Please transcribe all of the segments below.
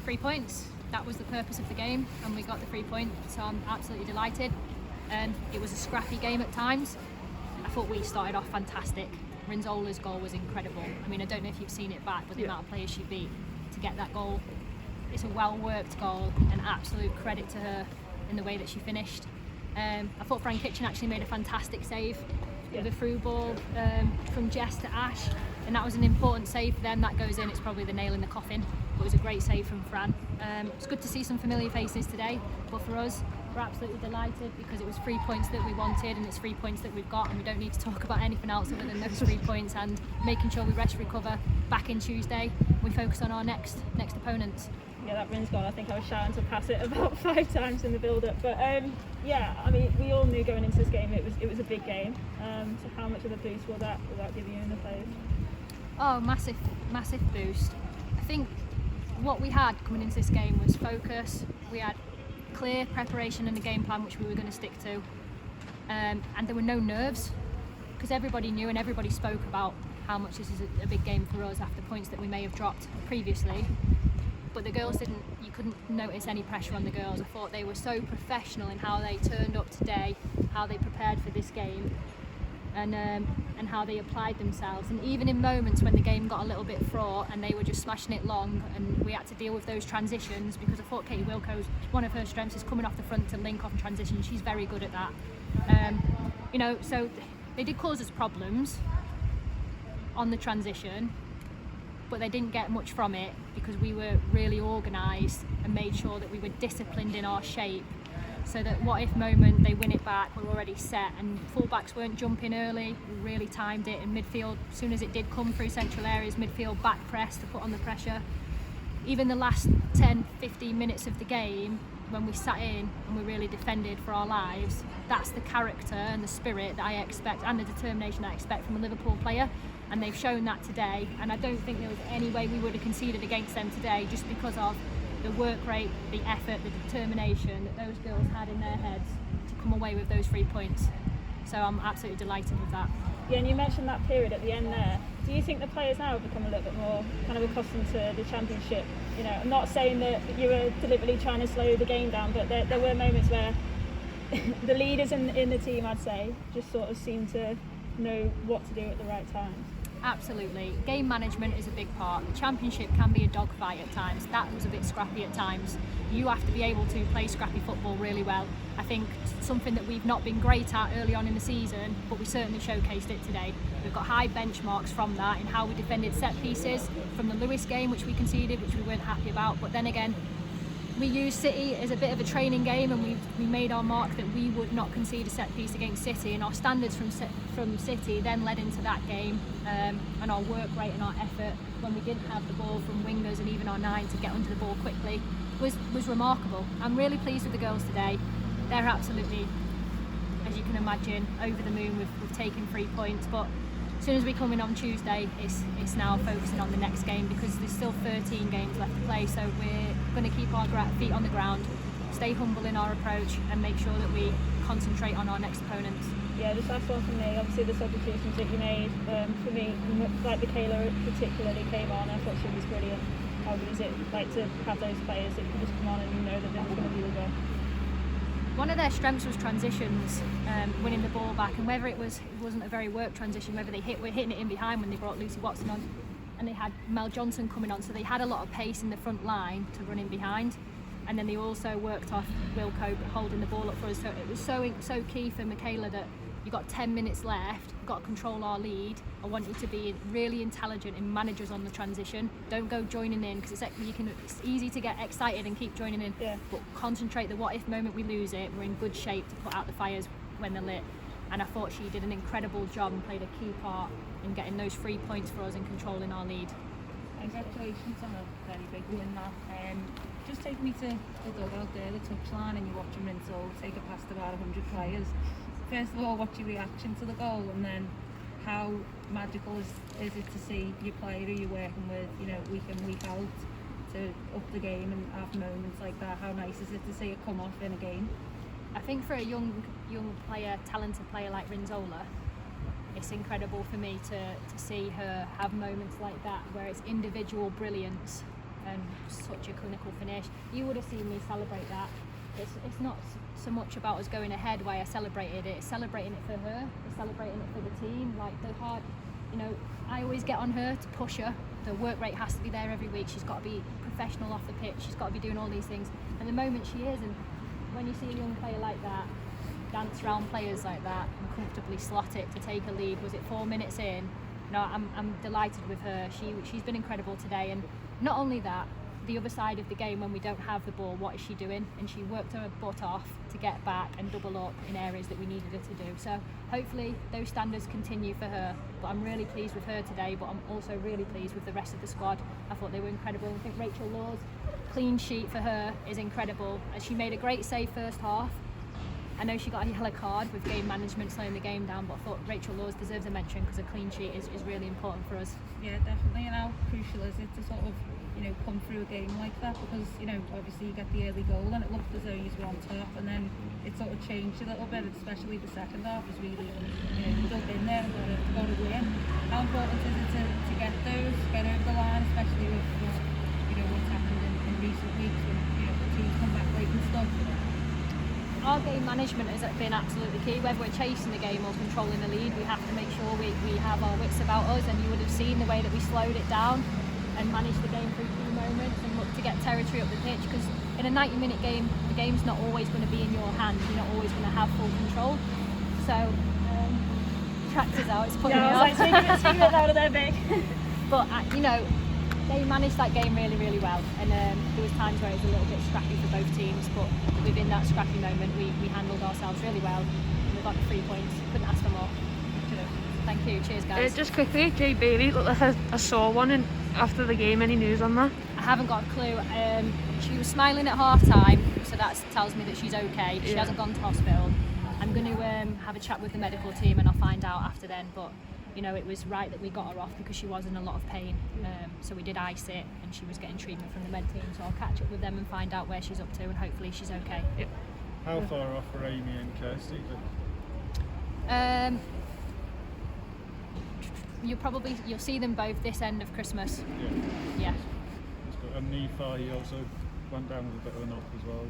3 points. That was the purpose of the game, and we got the 3 points, so I'm absolutely delighted. It was a scrappy game at times. I thought we started off fantastic. Rinzola's goal was incredible. I mean, I don't know if you've seen it back, but the amount of players she beat to get that goal, it's a well-worked goal, and absolute credit to her in the way that she finished. I thought Fran Kitchen actually made a fantastic save with a through ball from Jess to Ash, and that was an important save for them. That goes in, it's probably the nail in the coffin, but it was a great save from Fran. It's good to see some familiar faces today, but for us, we're absolutely delighted because it was 3 points that we wanted, and it's 3 points that we've got, and we don't need to talk about anything else other than those 3 points and making sure we rest, recover back in Tuesday. We focus on our next opponents. Yeah, that Rin's goal, I think I was shouting to pass it about 5 times in the build-up. But yeah, I mean, we all knew going into this game it was a big game. So how much of a boost will that give you in the players? Oh, massive boost. I think what we had coming into this game was focus. We had clear preparation and a game plan which we were going to stick to, and there were no nerves because everybody knew and everybody spoke about how much this is a big game for us after points that we may have dropped previously. But the girls you couldn't notice any pressure on the girls. I thought they were so professional in how they turned up today, how they prepared for this game, and how they applied themselves. And even in moments when the game got a little bit fraught and they were just smashing it long and we had to deal with those transitions, because I thought Katie Wilco's, one of her strengths is coming off the front to link off transitions. She's very good at that. You know, so they did cause us problems on the transition, but they didn't get much from it because we were really organised and made sure that we were disciplined in our shape, so that what if moment they win it back, we're already set, and fullbacks weren't jumping early. We really timed it in midfield. As soon as it did come through central areas, midfield back press to put on the pressure. Even the last 10-15 minutes of the game, when we sat in and we really defended for our lives, that's the character and the spirit that I expect, and the determination I expect from a Liverpool player, and they've shown that today. And I don't think there was any way we would have conceded against them today, just because of the work rate, the effort, the determination that those girls had in their heads to come away with those 3 points. So I'm absolutely delighted with that. Yeah, and you mentioned that period at the end there. Do you think the players now have become a little bit more kind of accustomed to the championship? You know, I'm not saying that you were deliberately trying to slow the game down, but there were moments where the leaders in the team, I'd say, just sort of seemed to know what to do at the right times. Absolutely. Game management is a big part. The championship can be a dogfight at times. That was a bit scrappy at times. You have to be able to play scrappy football really well. I think something that we've not been great at early on in the season, but we certainly showcased it today. We've got high benchmarks from that in how we defended set pieces from the Lewis game, which we conceded, which we weren't happy about. But then again, we used City as a bit of a training game, and we made our mark that we would not concede a set piece against City, and our standards from City then led into that game, and our work rate and our effort when we didn't have the ball from wingers and even our 9 to get onto the ball quickly was remarkable. I'm really pleased with the girls today. They're absolutely, as you can imagine, over the moon with taking 3 points, but as soon as we come in on Tuesday, it's now focusing on the next game, because there's still 13 games left to play. So we're going to keep our feet on the ground, stay humble in our approach, and make sure that we concentrate on our next opponents. Yeah, this last one for me, obviously the substitutions that you made, for me, like Michaela particularly came on, I thought she was brilliant. How good is it like to have those players that can just come on and you know that they're going to do the job? One of their strengths was transitions, winning the ball back, and whether it wasn't a very work transition, whether were hitting it in behind when they brought Lucy Watson on, and they had Mel Johnson coming on, so they had a lot of pace in the front line to run in behind, and then they also worked off Wilco holding the ball up for us. So it was so key for Michaela that you got 10 minutes left, you've got to control our lead. I want you to be really intelligent and manage us on the transition. Don't go joining in, because it's easy to get excited and keep joining in, but concentrate. The what if moment we lose it, we're in good shape to put out the fires when they're lit. And I thought she did an incredible job and played a key part in getting those 3 points for us and controlling our lead. Congratulations on a very big win. That just take me to the dugout there, the touchline, and you're watching Rinsoul take it past about 100 players. First of all, what's your reaction to the goal, and then how magical is it to see your player who you're working with, you know, week in, week out, to up the game and have moments like that? How nice is it to see it come off in a game? I think for a young player, talented player like Rinzola, it's incredible for me to see her have moments like that, where it's individual brilliance and such a clinical finish. You would have seen me celebrate that. It's not so much about us going ahead why I celebrated it. It's celebrating it for her. It's celebrating it for the team. Like the hard, I always get on her to push her. The work rate has to be there every week. She's got to be professional off the pitch. She's got to be doing all these things. And the moment she is, and when you see a young player like that dance around players like that and comfortably slot it to take a lead, was it 4 minutes in? I'm delighted with her. She's been incredible today, and not only that, the other side of the game when we don't have the ball, what is she doing? And she worked her butt off to get back and double up in areas that we needed her to do. So hopefully those standards continue for her. But I'm really pleased with her today, but I'm also really pleased with the rest of the squad. I thought they were incredible. I think Rachel Law's clean sheet for her is incredible. She made a great save first half. I know she got a yellow card with game management slowing the game down, but I thought Rachel Laws deserves a mention because a clean sheet is really important for us. Yeah, definitely. And how crucial is it to sort of, come through a game like that? Because, obviously you get the early goal and it looked as though you were on top, and then it sort of changed a little bit, especially the second half was really, dug in there and got to win. How important is it to get over the line, especially with what's happened in recent weeks when, the teams come back late and stuff? Our game management has been absolutely key. Whether we're chasing the game or controlling the lead, we have to make sure we have our wits about us, and you would have seen the way that we slowed it down and managed the game through key moments and looked to get territory up the pitch, because in a 90-minute game, the game's not always going to be in your hands. You're not always going to have full control. So, tractors out, it's putting me off. Speaking it out of their big. But, they managed that game really, really well, and there was times where it was a little bit scrappy for both teams, but within that scrappy moment we handled ourselves really well, and we got the 3 points. Couldn't ask for more. Thank you. Cheers, guys. Just quickly, Jay Bailey looked like I saw one after the game. Any news on that? I haven't got a clue. She was smiling at half time, so that tells me that she's okay. She hasn't gone to hospital. I'm going to have a chat with the medical team and I'll find out after then, but it was right that we got her off because she was in a lot of pain. So we did ice it and she was getting treatment from the med team. So I'll catch up with them and find out where she's up to, and hopefully she's okay. Yep. How far off are Amy and Kirsty? You'll see them both this end of Christmas. Yeah. And Nifa, he also went down with a bit of a knock as well.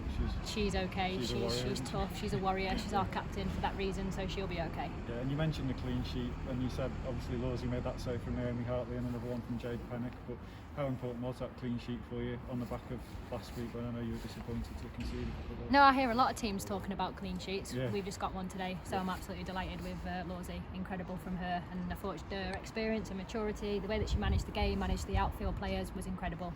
She's okay. She's tough. She's a warrior. She's our captain for that reason, so she'll be okay. Yeah, and you mentioned the clean sheet, and you said obviously Lawsy made that save from Naomi Hartley and another one from Jade Pennick. But how important was that clean sheet for you on the back of last week when I know you were disappointed to concede a couple of goals? No, I hear a lot of teams talking about clean sheets. Yeah. We've just got one today, so I'm absolutely delighted with Lawsy. Incredible from her, and I thought her experience and maturity, the way that she managed the game, managed the outfield players, was incredible.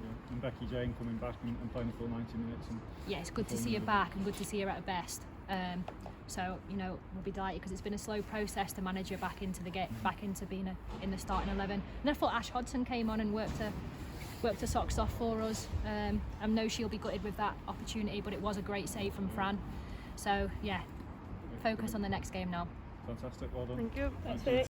Yeah. And Becky Jane coming back and playing the full 90 minutes. Yeah, it's good to see her back and good to see her at her best. So we'll be delighted because it's been a slow process to manage her back into being in the starting 11. And I thought Ash Hodson came on and worked her socks off for us. I know she'll be gutted with that opportunity, but it was a great save from Fran. So yeah, focus on the next game now. Fantastic, well done. Thank you. Thanks, Vic.